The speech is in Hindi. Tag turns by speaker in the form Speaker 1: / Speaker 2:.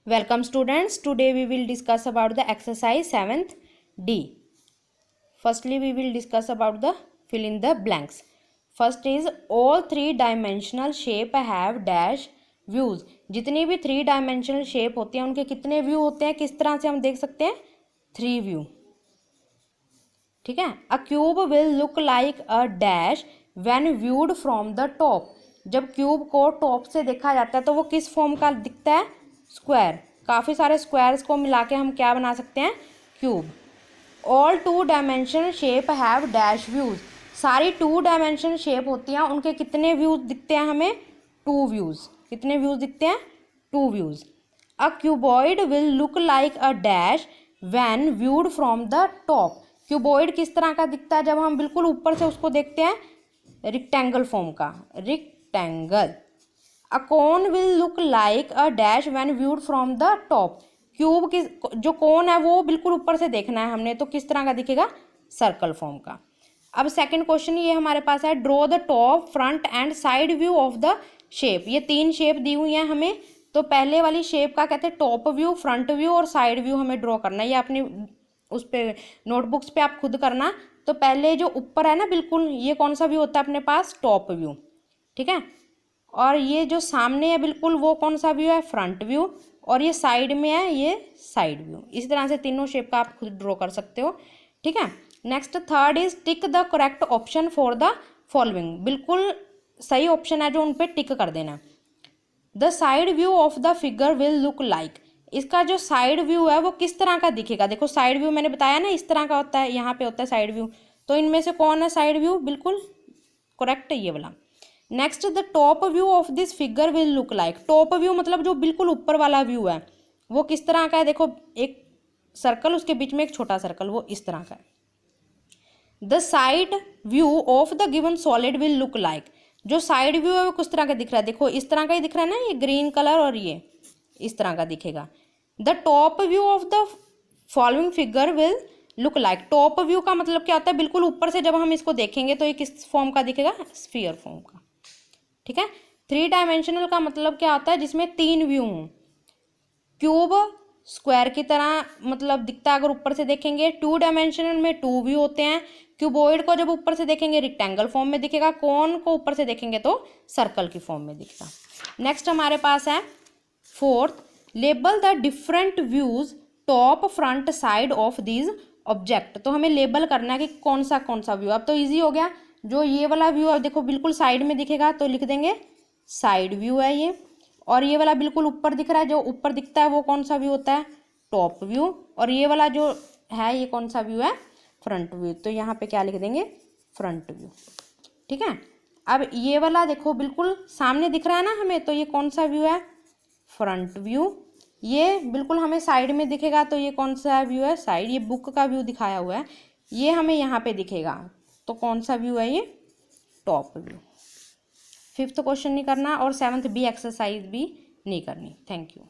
Speaker 1: Welcome students. Today we will discuss about the exercise 7th D. Firstly we will discuss about the fill in the blanks. First is all three dimensional shape have dash views. जितनी भी थ्री डायमेंशनल शेप होती हैं उनके कितने व्यू होते हैं, किस तरह से हम देख सकते हैं, 3 व्यू. ठीक है. अ cube will look like a dash when viewed from the top. जब क्यूब को टॉप से देखा जाता है तो वो किस फॉर्म का दिखता है, स्क्वायर. काफ़ी सारे स्क्वायर्स को मिला के हम क्या बना सकते हैं, cube. All 2 dimensional shape have dash views. सारी 2 डायमेंशनल शेप होती हैं, उनके कितने व्यूज दिखते हैं हमें, 2 व्यूज. कितने व्यूज दिखते हैं, 2 views. A cuboid will look like a dash when viewed from the top. Cuboid किस तरह का दिखता है जब हम बिल्कुल ऊपर से उसको देखते हैं, रेक्टेंगल फॉर्म का, rectangle. A cone will look like a dash when viewed from the top. Cube की जो कोन है वो बिल्कुल ऊपर से देखना है हमने, तो किस तरह का दिखेगा, सर्कल फॉर्म का. अब सेकंड क्वेश्चन ये हमारे पास है, draw the top, front end side view of the shape. ये 3 शेप दी हुई हैं हमें, तो पहले वाली शेप का कहते हैं टॉप व्यू, फ्रंट व्यू और साइड व्यू हमें ड्रॉ करना है. ये अपनी उस पे नोटबुक्स पे आप खुद करना. तो पहले जो ऊपर है ना बिल्कुल, ये कौन सा व्यू होता है अपने पास, टॉप व्यू. ठीक है. और ये जो सामने है बिल्कुल वो कौन सा व्यू है, फ्रंट व्यू. और ये साइड में है, ये साइड व्यू. इस तरह से तीनों शेप का आप खुद ड्रॉ कर सकते हो. ठीक है. Next third is tick the correct option for the following. बिल्कुल सही ऑप्शन है जो उन पे टिक कर देना. The side view of the figure will look like. इसका जो साइड व्यू है वो किस तरह का दिखेगा. देखो साइड व्यू मैंने बताया ना इस तरह का होता है, यहाँ पे होता है साइड व्यू. तो इनमें से कौन है साइड व्यू, बिल्कुल करेक्ट है ये वाला. Next the top view of this figure will look like. Top view मतलब जो बिल्कुल ऊपर वाला व्यू है वो किस तरह का है, देखो एक सर्कल, उसके बीच में एक छोटा सर्कल, वो इस तरह का है. The side view of the given solid will look like. जो साइड व्यू है वो किस तरह का दिख रहा है, देखो इस तरह का ही दिख रहा है ना, ये ग्रीन कलर और ये इस तरह का दिखेगा. The top view of the following figure will look like. Top view का मतलब क्या होता है, बिल्कुल ऊपर से जब हम इसको देखेंगे तो ये किस फॉर्म का दिखेगा, स्फीयर फॉर्म का. ठीक है. 3 डायमेंशनल का मतलब क्या होता है, जिसमें 3 व्यू हों. क्यूब स्क्वायर की तरह मतलब दिखता है अगर ऊपर से देखेंगे. 2 डायमेंशनल में 2 व्यू होते हैं. क्यूबॉइड को जब ऊपर से देखेंगे रेक्टेंगल फॉर्म में दिखेगा, कोन को ऊपर से देखेंगे तो सर्कल की फॉर्म में दिखेगा. नेक्स्ट हमारे पास है fourth, label the different views top, front, side of these object. तो हमें लेबल करना है कि कौन सा व्यू. अब तो इजी हो गया. जो ये वाला व्यू है देखो बिल्कुल साइड में दिखेगा तो लिख देंगे साइड व्यू है ये. और ये वाला बिल्कुल ऊपर दिख रहा है, जो ऊपर दिखता है वो कौन सा व्यू होता है, टॉप व्यू. और ये वाला जो है ये कौन सा व्यू है, फ्रंट व्यू. तो यहाँ पे क्या लिख देंगे, फ्रंट व्यू. ठीक है. अब ये वाला देखो बिल्कुल सामने दिख रहा है ना हमें, तो ये कौन सा व्यू है, फ्रंट व्यू. ये बिल्कुल हमें साइड में दिखेगा तो ये कौन सा व्यू है, साइड. ये बुक का व्यू दिखाया हुआ है, ये हमें यहाँ पे दिखेगा तो कौन सा व्यू है, ये टॉप व्यू. 5th क्वेश्चन नहीं करना और 7th बी एक्सरसाइज भी नहीं करनी. Thank you.